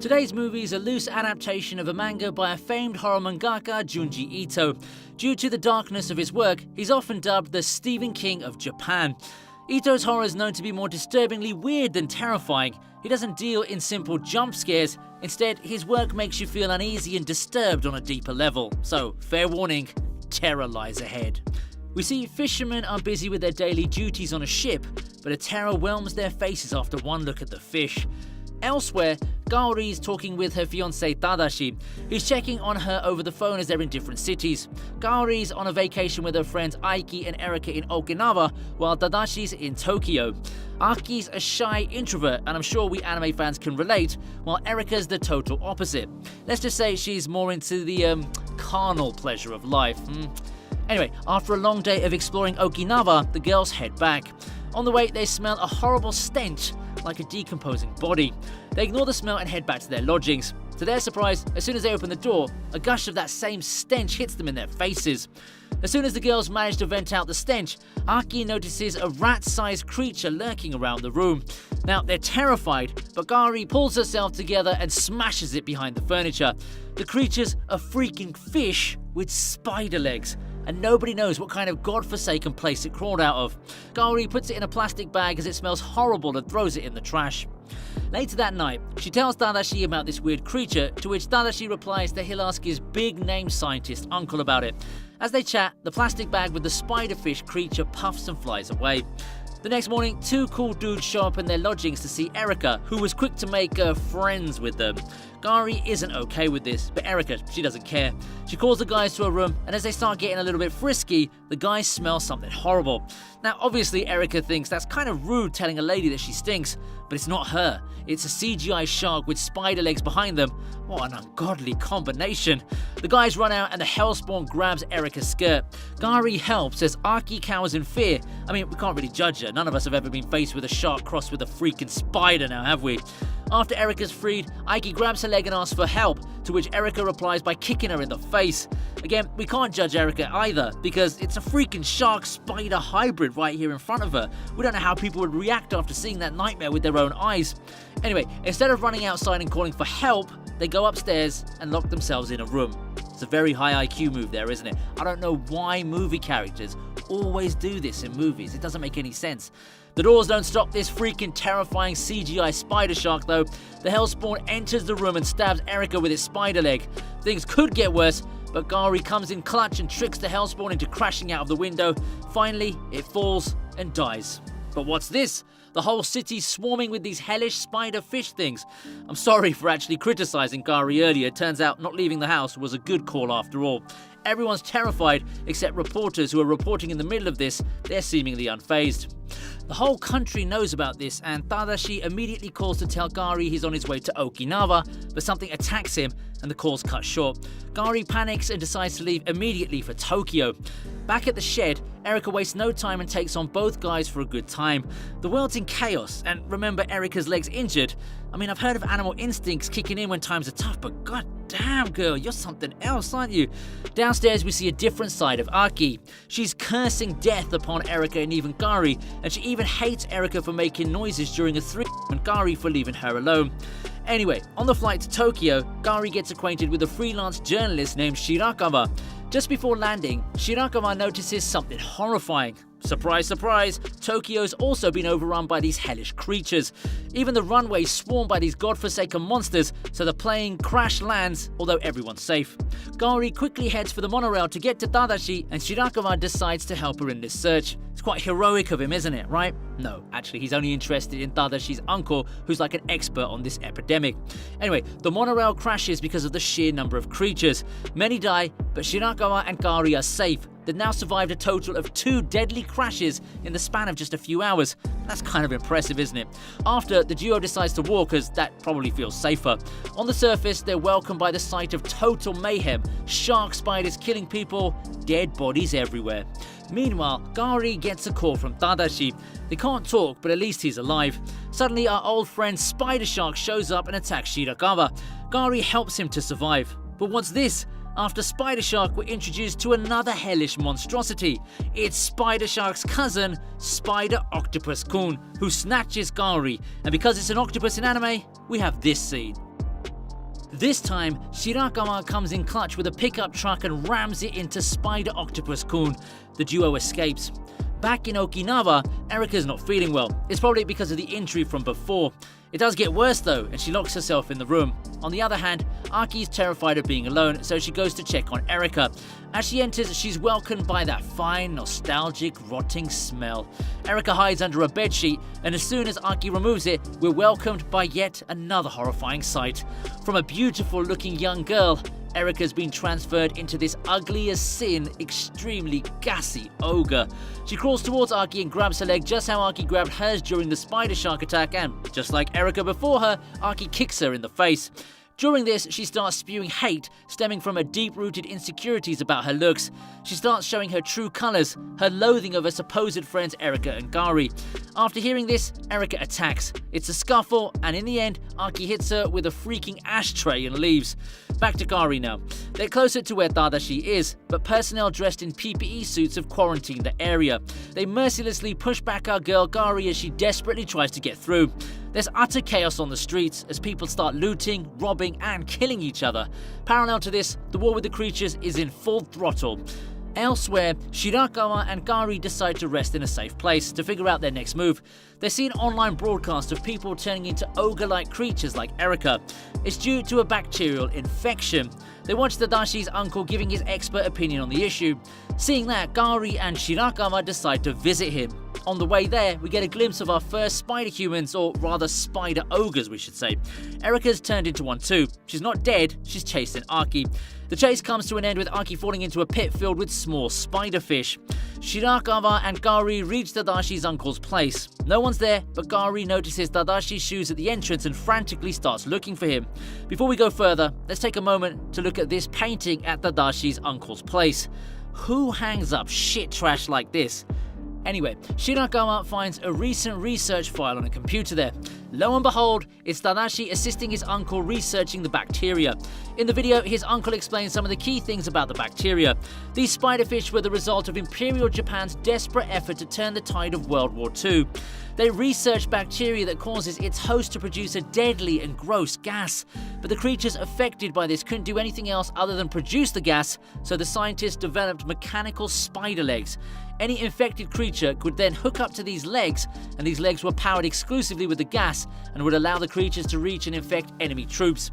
Today's movie is a loose adaptation of a manga by a famed horror mangaka Junji Ito. Due to the darkness of his work, he's often dubbed the Stephen King of Japan. Ito's horror is known to be more disturbingly weird than terrifying. He doesn't deal in simple jump scares. Instead, his work makes you feel uneasy and disturbed on a deeper level. So, fair warning, terror lies ahead. We see fishermen are busy with their daily duties on a ship, but a terror whelms their faces after one look at the fish. Elsewhere, Gaori is talking with her fiancé Tadashi. He's checking on her over the phone as they're in different cities. Gaori's on a vacation with her friends Aiki and Erika in Okinawa, while Tadashi's in Tokyo. Aki's a shy introvert, and I'm sure we anime fans can relate, while Erika's the total opposite. Let's just say she's more into the carnal pleasure of life. Anyway, after a long day of exploring Okinawa, the girls head back. On the way, they smell a horrible stench, like a decomposing body. They ignore the smell and head back to their lodgings. To their surprise, as soon as they open the door, a gush of that same stench hits them in their faces. As soon as the girls manage to vent out the stench, Aki notices a rat-sized creature lurking around the room. Now, they're terrified, but Gaori pulls herself together and smashes it behind the furniture. The creature's a freaking fish with spider legs, and nobody knows what kind of godforsaken place it crawled out of. Gaori puts it in a plastic bag as it smells horrible and throws it in the trash. Later that night, she tells Tadashi about this weird creature, to which Tadashi replies that he'll ask his big-name scientist uncle about it. As they chat, the plastic bag with the spiderfish creature puffs and flies away. The next morning, two cool dudes show up in their lodgings to see Erika, who was quick to make friends with them. Gaori isn't okay with this, but Erika, she doesn't care. She calls the guys to her room, and as they start getting a little bit frisky, the guys smell something horrible. Now, obviously, Erika thinks that's kind of rude telling a lady that she stinks, but it's not her. It's a CGI shark with spider legs behind them. What an ungodly combination. The guys run out and the hellspawn grabs Erika's skirt. Gaori helps as Aki cowers in fear. I mean, we can't really judge her. None of us have ever been faced with a shark crossed with a freaking spider now, have we? After Erika's freed, Aiki grabs her leg and asks for help, to which Erika replies by kicking her in the face. Again, we can't judge Erika either, because it's a freaking shark-spider hybrid right here in front of her. We don't know how people would react after seeing that nightmare with their own eyes. Anyway, instead of running outside and calling for help, they go upstairs and lock themselves in a room. It's a very high IQ move there, isn't it? I don't know why movie characters always do this in movies. It doesn't make any sense. The doors don't stop this freaking terrifying CGI spider shark though. The hellspawn enters the room and stabs Erika with its spider leg. Things could get worse, but Gaori comes in clutch and tricks the hellspawn into crashing out of the window. Finally, it falls and dies. But what's this? The whole city's swarming with these hellish spider fish things. I'm sorry for actually criticizing Gaori earlier. Turns out not leaving the house was a good call after all. Everyone's terrified except reporters who are reporting in the middle of this. They're seemingly unfazed. The whole country knows about this, and Tadashi immediately calls to tell Gaori he's on his way to Okinawa, but something attacks him and the call's cut short. Gaori panics and decides to leave immediately for Tokyo. Back at the shed, Erika wastes no time and takes on both guys for a good time. The world's in chaos, and remember Erika's leg's injured. I mean, I've heard of animal instincts kicking in when times are tough, but god damn girl, you're something else, aren't you? Downstairs we see a different side of Aki. She's cursing death upon Erika and even Gaori, and she even hates Erika for making noises during a threesome and Gaori for leaving her alone. Anyway, on the flight to Tokyo, Gaori gets acquainted with a freelance journalist named Shirakawa. Just before landing, Shirakawa notices something horrifying. Surprise, surprise, Tokyo's also been overrun by these hellish creatures. Even the runway swarmed by these godforsaken monsters, so the plane crash lands, although everyone's safe. Gaori quickly heads for the monorail to get to Tadashi, and Shirakawa decides to help her in this search. It's quite heroic of him, isn't it, right? No, actually, he's only interested in Tadashi's uncle, who's like an expert on this epidemic. Anyway, the monorail crashes because of the sheer number of creatures. Many die, but Shirakawa and Gaori are safe. They've now survived a total of 2 deadly crashes in the span of just a few hours. That's kind of impressive, isn't it? After, the duo decides to walk as that probably feels safer. On the surface, they're welcomed by the sight of total mayhem. Shark spiders killing people, dead bodies everywhere. Meanwhile, Gaori gets a call from Tadashi. They can't talk, but at least he's alive. Suddenly, our old friend Spider Shark shows up and attacks Shirakawa. Gaori helps him to survive. But what's this? After Spider Shark, we're introduced to another hellish monstrosity. It's Spider Shark's cousin, Spider Octopus Kun, who snatches Gaori. And because it's an octopus in anime, we have this scene. This time, Shirakawa comes in clutch with a pickup truck and rams it into Spider Octopus Kun. The duo escapes. Back in Okinawa, Erika's not feeling well. It's probably because of the injury from before. It does get worse though, and she locks herself in the room. On the other hand, Aki is terrified of being alone, so she goes to check on Erika. As she enters, she's welcomed by that fine, nostalgic, rotting smell. Erika hides under a bedsheet, and as soon as Aki removes it, we're welcomed by yet another horrifying sight. From a beautiful-looking young girl, Erika's been transferred into this ugly as sin, extremely gassy ogre. She crawls towards Aki and grabs her leg just how Aki grabbed hers during the spider shark attack, and just like Erika before her, Aki kicks her in the face. During this, she starts spewing hate stemming from her deep-rooted insecurities about her looks. She starts showing her true colours, her loathing of her supposed friends Erika and Gari. After hearing this, Erika attacks. It's a scuffle, and in the end, Aki hits her with a freaking ashtray and leaves. Back to Gari now. They're closer to where Tadashi is, but personnel dressed in PPE suits have quarantined the area. They mercilessly push back our girl Gari as she desperately tries to get through. There's utter chaos on the streets as people start looting, robbing, and killing each other. Parallel to this, the war with the creatures is in full throttle. Elsewhere, Shirakawa and Gari decide to rest in a safe place to figure out their next move. They see an online broadcast of people turning into ogre-like creatures like Erika. It's due to a bacterial infection. They watch Tadashi's uncle giving his expert opinion on the issue. Seeing that, Gari and Shirakawa decide to visit him. On the way there, we get a glimpse of our first spider humans, or rather spider ogres we should say. Erika's turned into one too. She's not dead, she's chasing Aki. The chase comes to an end with Aki falling into a pit filled with small spider fish. Shirakawa and Gari reach Tadashi's uncle's place. No one's there, but Gari notices Tadashi's shoes at the entrance and frantically starts looking for him. Before we go further, let's take a moment to look at this painting at Tadashi's uncle's place. Who hangs up shit trash like this? Anyway, Shirakawa finds a recent research file on a computer there. Lo and behold, it's Tadashi assisting his uncle researching the bacteria. In the video, his uncle explains some of the key things about the bacteria. These spiderfish were the result of Imperial Japan's desperate effort to turn the tide of World War II. They researched bacteria that causes its host to produce a deadly and gross gas. But the creatures affected by this couldn't do anything else other than produce the gas, so the scientists developed mechanical spider legs. Any infected creature could then hook up to these legs, and these legs were powered exclusively with the gas and would allow the creatures to reach and infect enemy troops.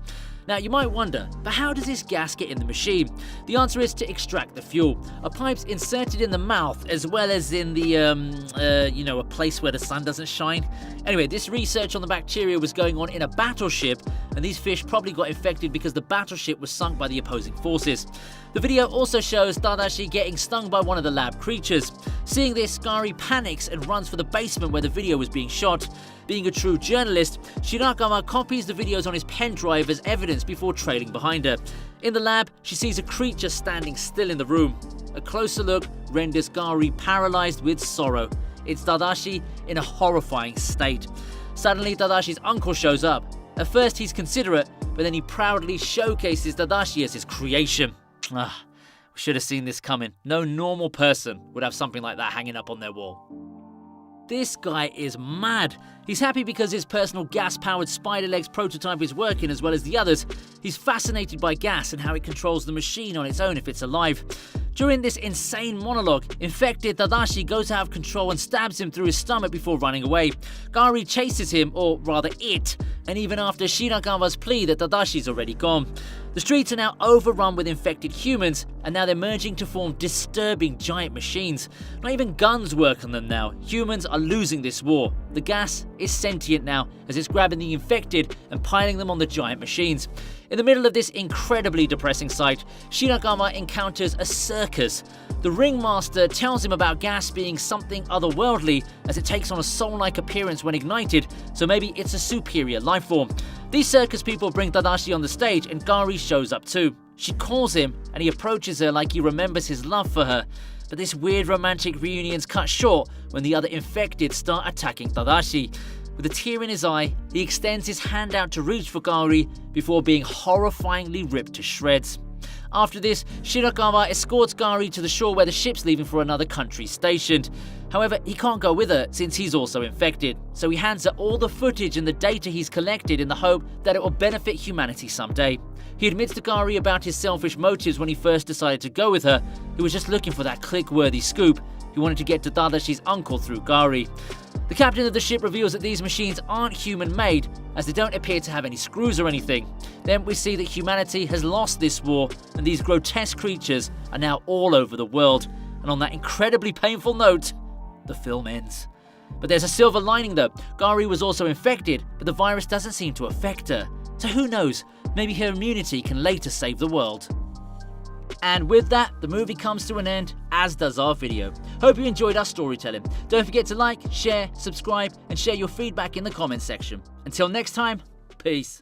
Now you might wonder, but how does this gas get in the machine? The answer is to extract the fuel. A pipe's inserted in the mouth as well as in the, a place where the sun doesn't shine. Anyway, this research on the bacteria was going on in a battleship, and these fish probably got infected because the battleship was sunk by the opposing forces. The video also shows Tadashi getting stung by one of the lab creatures. Seeing this, Gari panics and runs for the basement where the video was being shot. Being a true journalist, Shirakawa copies the videos on his pen drive as evidence before trailing behind her. In the lab, she sees a creature standing still in the room. A closer look renders Gari paralyzed with sorrow. It's Tadashi in a horrifying state. Suddenly, Tadashi's uncle shows up. At first, he's considerate, but then he proudly showcases Tadashi as his creation. We should have seen this coming. No normal person would have something like that hanging up on their wall. This guy is mad. He's happy because his personal gas-powered spider legs prototype is working as well as the others. He's fascinated by gas and how it controls the machine on its own if it's alive. During this insane monologue, infected Tadashi goes out of control and stabs him through his stomach before running away. Gari chases him, or rather it, and even after Shirakawa's plea that Tadashi's already gone. The streets are now overrun with infected humans, and now they're merging to form disturbing giant machines. Not even guns work on them now. Humans are losing this war. The gas is sentient now, as it's grabbing the infected and piling them on the giant machines. In the middle of this incredibly depressing sight, Shirakawa encounters a circus. The ringmaster tells him about gas being something otherworldly, as it takes on a soul-like appearance when ignited, so maybe it's a superior life form. These circus people bring Tadashi on the stage, and Gari shows up too. She calls him, and he approaches her like he remembers his love for her. But this weird romantic reunion's cut short when the other infected start attacking Tadashi. With a tear in his eye, he extends his hand out to reach for Gari before being horrifyingly ripped to shreds. After this, Shirakawa escorts Gari to the shore where the ship's leaving for another country stationed. However, he can't go with her since he's also infected, so he hands her all the footage and the data he's collected in the hope that it will benefit humanity someday. He admits to Gari about his selfish motives when he first decided to go with her. He was just looking for that click-worthy scoop. He wanted to get to Dadashi's uncle through Gari. The captain of the ship reveals that these machines aren't human-made, as they don't appear to have any screws or anything. Then we see that humanity has lost this war, and these grotesque creatures are now all over the world. And on that incredibly painful note, the film ends. But there's a silver lining though. Gari was also infected, but the virus doesn't seem to affect her. So who knows, maybe her immunity can later save the world. And with that, the movie comes to an end, as does our video. Hope you enjoyed our storytelling. Don't forget to like, share, subscribe, and share your feedback in the comments section. Until next time, peace.